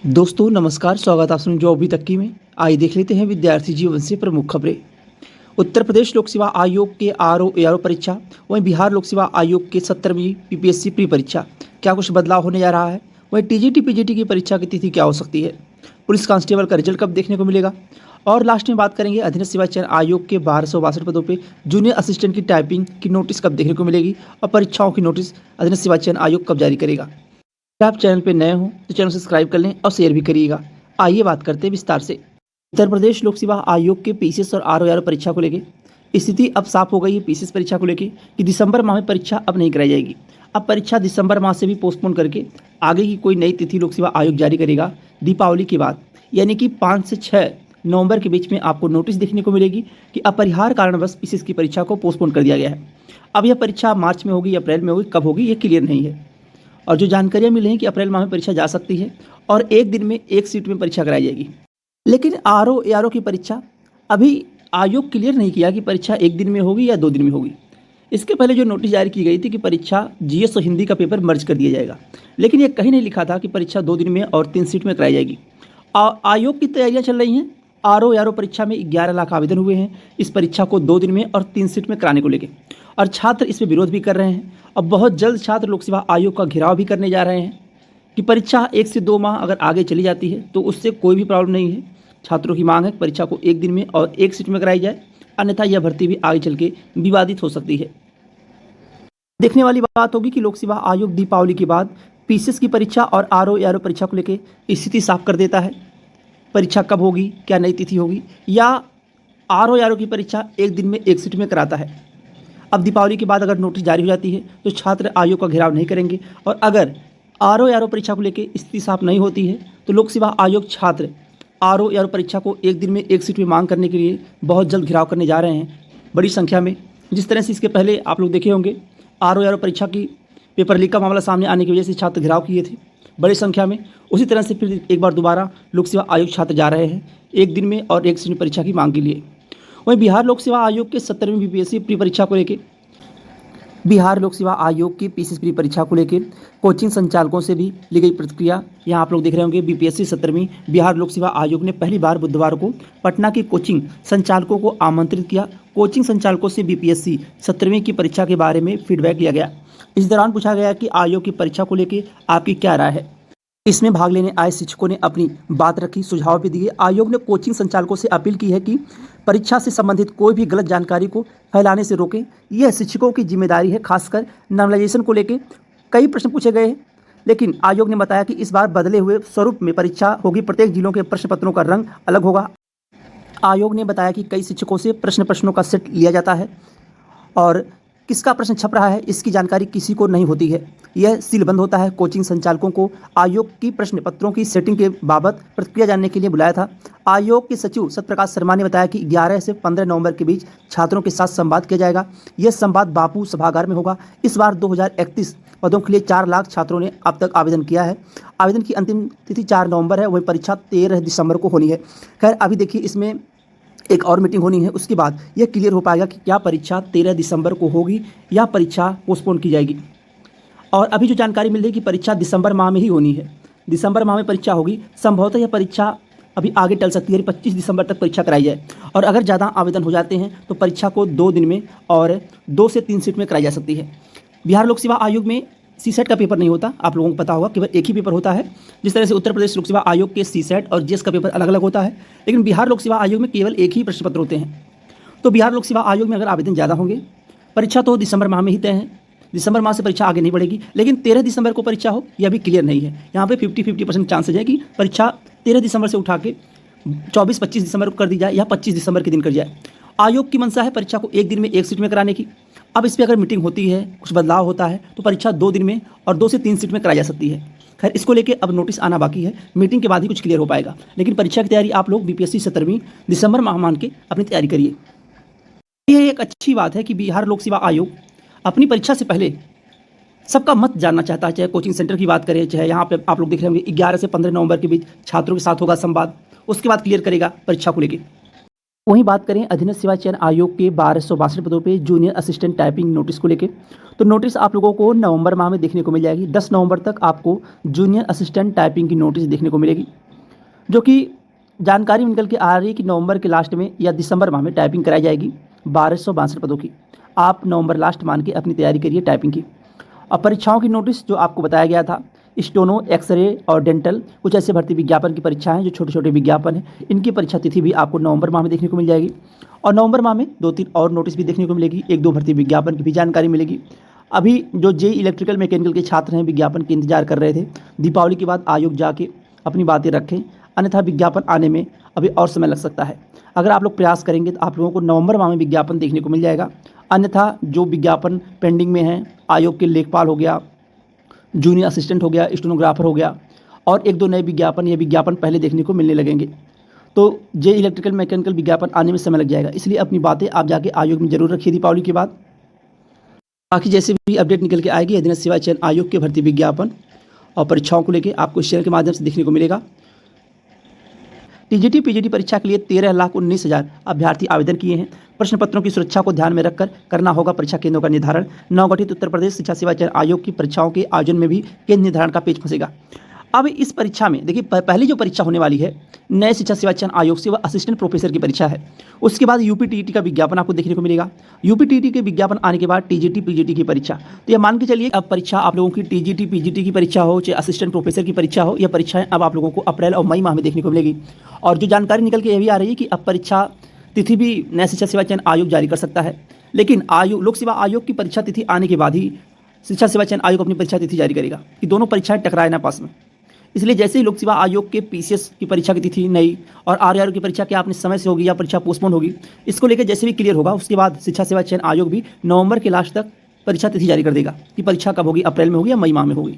दोस्तों नमस्कार, स्वागत है आप सुन जो अभी तक की में। आइए देख लेते हैं विद्यार्थी जीवन से प्रमुख खबरें। उत्तर प्रदेश लोक सेवा आयोग के आरओ एआरओ परीक्षा, वहीं बिहार लोक सेवा आयोग के 17वीं पीपीएससी प्री परीक्षा, क्या कुछ बदलाव होने जा रहा है। वहीं टीजीटी पीजीटी की परीक्षा की तिथि क्या हो सकती है। पुलिस कांस्टेबल का रिजल्ट कब देखने को मिलेगा। और लास्ट में बात करेंगे अधीनस्थ सेवा चयन आयोग के 1262 पदों पर जूनियर असिस्टेंट की टाइपिंग की नोटिस कब देखने को मिलेगी और परीक्षाओं की नोटिस अधीनस्थ सेवा चयन आयोग कब जारी करेगा। अगर आप चैनल पर नए हो तो चैनल सब्सक्राइब कर लें और शेयर भी करिएगा। आइए बात करते हैं विस्तार से। उत्तर प्रदेश लोक सेवा आयोग के पीसीएस और आरओ परीक्षा को लेकर स्थिति अब साफ हो गई है। पीसीएस परीक्षा को लेकर कि दिसंबर माह में परीक्षा अब नहीं कराई जाएगी। अब परीक्षा दिसंबर माह से भी पोस्टपोन करके आगे की कोई नई तिथि लोक सेवा आयोग जारी करेगा दीपावली के बाद, यानी कि 5 से 6 नवंबर के बीच में आपको नोटिस देखने को मिलेगी कि अपरिहार्य कारणवश पीसीएस की परीक्षा को पोस्टपोन कर दिया गया है। अब यह परीक्षा मार्च में होगी या अप्रैल में होगी, कब होगी ये क्लियर नहीं है। और जो जानकारियाँ मिली हैं कि अप्रैल माह में परीक्षा जा सकती है और एक दिन में एक सीट में परीक्षा कराई जाएगी। लेकिन आरओ एआरओ की परीक्षा अभी आयोग क्लियर नहीं किया कि परीक्षा एक दिन में होगी या 2 दिन में होगी। इसके पहले जो नोटिस जारी की गई थी कि परीक्षा जीएस और हिंदी का पेपर मर्ज कर दिया जाएगा, लेकिन ये कहीं नहीं लिखा था कि परीक्षा 2 दिन में और 3 सीट में कराई जाएगी। आयोग की तैयारियाँ चल रही हैं। आरओ एआरओ परीक्षा में 11 लाख आवेदन हुए हैं इस परीक्षा को 2 दिन में और 3 सीट में कराने को लेकर, और छात्र इसमें विरोध भी कर रहे हैं। अब बहुत जल्द छात्र लोक सेवा आयोग का घेराव भी करने जा रहे हैं कि परीक्षा 1 से 2 माह अगर आगे चली जाती है तो उससे कोई भी प्रॉब्लम नहीं है। छात्रों की मांग है कि परीक्षा को 1 दिन में और 1 सीट में कराई जाए, अन्यथा यह भर्ती भी आगे चल के विवादित हो सकती है। देखने वाली बात होगी कि लोक सेवा आयोग दीपावली के बाद पीसीएस की परीक्षा और आरओ एआरओ परीक्षा को लेकर स्थिति साफ कर देता है। परीक्षा कब होगी, क्या नई तिथि होगी, या आरओ एआरओ की परीक्षा 1 दिन में 1 सीट में कराता है। अब दीपावली के बाद अगर नोटिस जारी हो जाती है तो छात्र आयोग का घेराव नहीं करेंगे, और अगर आरओ एआरओ परीक्षा को लेकर स्थिति साफ नहीं होती है तो लोक सेवा आयोग छात्र आरओ एआरओ परीक्षा को 1 दिन में 1 सीट में मांग करने के लिए बहुत जल्द घेराव करने जा रहे हैं बड़ी संख्या में। जिस तरह से इसके पहले आप लोग देखे होंगे आरओ एआरओ परीक्षा की पेपर लीक का मामला सामने आने की वजह से छात्र घेराव किए थे बड़ी संख्या में, उसी तरह से फिर एक बार दोबारा लोक सेवा आयोग छात्र जा रहे हैं 1 दिन में और 1 सीट में परीक्षा की मांग के लिए। वहीं बिहार लोक सेवा आयोग के 17वीं बीपीएससी प्री परीक्षा को लेकर बिहार लोक सेवा आयोग की पीसीएस प्री परीक्षा को लेकर कोचिंग संचालकों से भी ली गई प्रतिक्रिया यहाँ आप लोग देख रहे होंगे। बीपीएससी 17वीं बिहार लोक सेवा आयोग ने पहली बार बुधवार को पटना के कोचिंग संचालकों को आमंत्रित किया। कोचिंग संचालकों से बीपीएससी 17वीं की परीक्षा के बारे में फीडबैक लिया गया। इस दौरान पूछा गया कि आयोग की परीक्षा को लेकर आपकी क्या राय है। इसमें भाग लेने आए शिक्षकों ने अपनी बात रखी, सुझाव भी दिए। आयोग ने कोचिंग संचालकों से अपील की है कि परीक्षा से संबंधित कोई भी गलत जानकारी को फैलाने से रोकें। यह शिक्षकों की जिम्मेदारी है। खासकर नॉर्मलाइजेशन को लेकर कई प्रश्न पूछे गए हैं, लेकिन आयोग ने बताया कि इस बार बदले हुए स्वरूप में परीक्षा होगी। प्रत्येक जिलों के प्रश्न पत्रों का रंग अलग होगा। आयोग ने बताया कि कई शिक्षकों से प्रश्नों का सेट लिया जाता है और किसका प्रश्न छप रहा है इसकी जानकारी किसी को नहीं होती है। यह सीलबंद होता है। कोचिंग संचालकों को आयोग की प्रश्न पत्रों की सेटिंग के बाबत प्रतिक्रिया जानने के लिए बुलाया था। आयोग के सचिव सत्यप्रकाश शर्मा ने बताया कि 11 से 15 नवंबर के बीच छात्रों के साथ संवाद किया जाएगा। यह संवाद बापू सभागार में होगा। इस बार 2031 पदों के लिए 4 लाख छात्रों ने अब तक आवेदन किया है। आवेदन की अंतिम तिथि 4 नवंबर है। वही परीक्षा 13 दिसंबर को होनी है। खैर अभी देखिए इसमें एक और मीटिंग होनी है, उसके बाद यह क्लियर हो पाएगा कि क्या परीक्षा 13 दिसंबर को होगी या परीक्षा पोस्टपोन की जाएगी। और अभी जो जानकारी मिल रही है कि परीक्षा दिसंबर माह में ही होनी है। दिसंबर माह में परीक्षा होगी। संभवतः यह परीक्षा अभी आगे टल सकती है, 25 दिसंबर तक परीक्षा कराई जाए। और अगर ज़्यादा आवेदन हो जाते हैं तो परीक्षा को 2 दिन में और 2 से 3 सीट में कराई जा सकती है। बिहार लोक सेवा आयोग में सीसेट का पेपर नहीं होता, आप लोगों को पता होगा, केवल एक ही पेपर होता है। जिस तरह से उत्तर प्रदेश लोक सेवा आयोग के सीसेट और जीएस का पेपर अलग अलग होता है, लेकिन बिहार लोक सेवा आयोग में केवल एक ही प्रश्न पत्र होते हैं। तो बिहार लोक सेवा आयोग में अगर आवेदन ज़्यादा होंगे, परीक्षा तो दिसंबर माह में ही तय है। दिसंबर माह से परीक्षा आगे नहीं बढ़ेगी, लेकिन 13 दिसंबर को परीक्षा हो यह भी क्लियर नहीं है। यहाँ पे 50-50% चांसेज है कि परीक्षा 13 दिसंबर से उठा के 24-25 दिसंबर को कर दी जाए या 25 दिसंबर के दिन कर जाए। आयोग की मंशा है परीक्षा को 1 दिन में 1 सीट में कराने की। अब इस पर अगर मीटिंग होती है, कुछ बदलाव होता है तो परीक्षा 2 दिन में और 2 से 3 सीट में कराई जा सकती है। खैर इसको लेके अब नोटिस आना बाकी है, मीटिंग के बाद ही कुछ क्लियर हो पाएगा। लेकिन परीक्षा की तैयारी आप लोग बीपीएससी 17वीं दिसंबर माह मान के अपनी तैयारी करिए। यह एक अच्छी बात है कि बिहार लोक सेवा आयोग अपनी परीक्षा से पहले सबका मत जानना चाहता है। चाहे कोचिंग सेंटर की बात करें, चाहे यहाँ पे आप लोग देख रहे होंगे 11 से 15 नवंबर के बीच छात्रों के साथ होगा संवाद, उसके बाद क्लियर करेगा परीक्षा को लेकर। वहीं बात करें अधीनस्थ सेवा चयन आयोग के 1262 पदों पे जूनियर असिस्टेंट टाइपिंग नोटिस को लेकर, तो नोटिस आप लोगों को नवंबर माह में देखने को मिल जाएगी। 10 नवंबर तक आपको जूनियर असिस्टेंट टाइपिंग की नोटिस देखने को मिलेगी, जो कि जानकारी निकल के आ रही है कि नवंबर के लास्ट में या दिसंबर माह में टाइपिंग कराई जाएगी 1262 पदों की। आप नवंबर लास्ट मान के अपनी तैयारी करिए टाइपिंग की। और परीक्षाओं की नोटिस जो आपको बताया गया था, स्टोनो, एक्सरे और डेंटल, कुछ ऐसे भर्ती विज्ञापन की परीक्षाएं जो छोटे छोटे विज्ञापन हैं, इनकी परीक्षा तिथि भी आपको नवंबर माह में देखने को मिल जाएगी। और नवंबर माह में 2-3 और नोटिस भी देखने को मिलेगी, 1-2 भर्ती विज्ञापन की भी जानकारी मिलेगी। अभी जो जे इलेक्ट्रिकल मैकेनिकल के छात्र हैं विज्ञापन के इंतजार कर रहे थे, दीपावली के बाद आयोग जाके अपनी बातें रखें, अन्यथा विज्ञापन आने में अभी और समय लग सकता है। अगर आप लोग प्रयास करेंगे तो आप लोगों को नवंबर माह में विज्ञापन देखने को मिल जाएगा। अन्यथा जो विज्ञापन पेंडिंग में हैं, आयोग के लेखपाल हो गया, जूनियर असिस्टेंट हो गया, स्टेनोग्राफर हो गया, और 1-2 नए विज्ञापन या विज्ञापन पहले देखने को मिलने लगेंगे, तो जे इलेक्ट्रिकल मैकेनिकल विज्ञापन आने में समय लग जाएगा। इसलिए अपनी बातें आप जाके आयोग में जरूर रखिए दीपावली के बाद। बाकी जैसे भी अपडेट निकल के आएगी अधीनस्थ सेवा चयन आयोग के भर्ती विज्ञापन और परीक्षाओं को लेकर आपको इस चैनल के माध्यम से देखने को मिलेगा। टीजीटी पीजीटी परीक्षा के लिए 13,19,000 अभ्यर्थी आवेदन किए हैं। प्रश्न पत्रों की सुरक्षा को ध्यान में रखकर करना होगा परीक्षा केंद्रों का निर्धारण। नवगठित उत्तर प्रदेश शिक्षा सेवा चयन आयोग की परीक्षाओं के आयोजन में भी केंद्र निर्धारण का पेच फंसेगा। अब इस परीक्षा में देखिए, पहली जो परीक्षा होने वाली है नए शिक्षा सेवा चयन आयोग से, वह असिस्टेंट प्रोफेसर की परीक्षा है। उसके बाद यूपीटीईटी का विज्ञापन आपको देखने को मिलेगा। यूपीटीईटी के विज्ञापन आने के बाद टीजीटी पीजीटी की परीक्षा। तो यह मान के चलिए अब परीक्षा आप लोगों की टीजीटी पीजीटी की परीक्षा हो, चाहे असिस्टेंट प्रोफेसर की परीक्षा हो, यह परीक्षाएं अब आप लोगों को अप्रैल और मई माह में देखने को मिलेगी। और जो जानकारी निकल के यह भी आ रही है कि अब परीक्षा तिथि भी नया शिक्षा सेवा चयन आयोग जारी कर सकता है, लेकिन लोक सेवा आयोग की परीक्षा तिथि आने के बाद ही शिक्षा सेवा चयन आयोग अपनी परीक्षा तिथि जारी करेगा कि दोनों परीक्षाएं टकराए ना आपस में। इसलिए जैसे ही लोक सेवा आयोग के पीसीएस की परीक्षा की तिथि नई और आरआरओ की परीक्षा क्या अपने समय से होगी या परीक्षा पोस्टपोन होगी, इसको लेकर जैसे भी क्लियर होगा, उसके बाद शिक्षा सेवा चयन आयोग भी नवंबर के लास्ट तक परीक्षा तिथि जारी कर देगा कि परीक्षा कब होगी, अप्रैल में होगी या मई माह में होगी।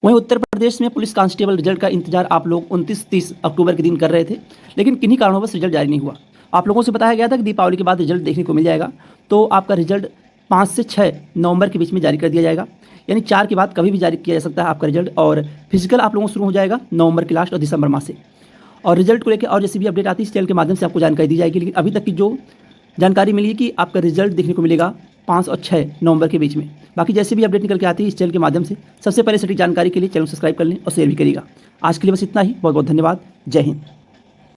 वहीं उत्तर प्रदेश में पुलिस कांस्टेबल रिजल्ट का इंतजार आप लोग 29-30 अक्टूबर के दिन कर रहे थे, लेकिन किन्हीं कारणों से रिजल्ट जारी नहीं हुआ। आप लोगों से बताया गया था कि दीपावली के बाद रिजल्ट देखने को मिल जाएगा, तो आपका रिजल्ट 5 से 6 नवंबर के बीच में जारी कर दिया जाएगा, यानी 4 के बाद कभी भी जारी किया जा सकता है आपका रिजल्ट। और फिजिकल आप लोगों को शुरू हो जाएगा नवंबर के लास्ट और दिसंबर माह से। और रिजल्ट को लेकर और जैसे भी अपडेट आती है इस चैनल के माध्यम से आपको जानकारी दी जाएगी। लेकिन अभी तक की जो जानकारी मिली है कि आपका रिजल्ट देखने को मिलेगा 5 और 6 नवंबर के बीच में। बाकी जैसे भी अपडेट निकल के आती है इस चैनल के माध्यम से सबसे पहले सटीक जानकारी के लिए चैनल सब्सक्राइब कर लें और शेयर भी करिएगा। आज के लिए बस इतना ही। बहुत बहुत धन्यवाद। जय हिंद।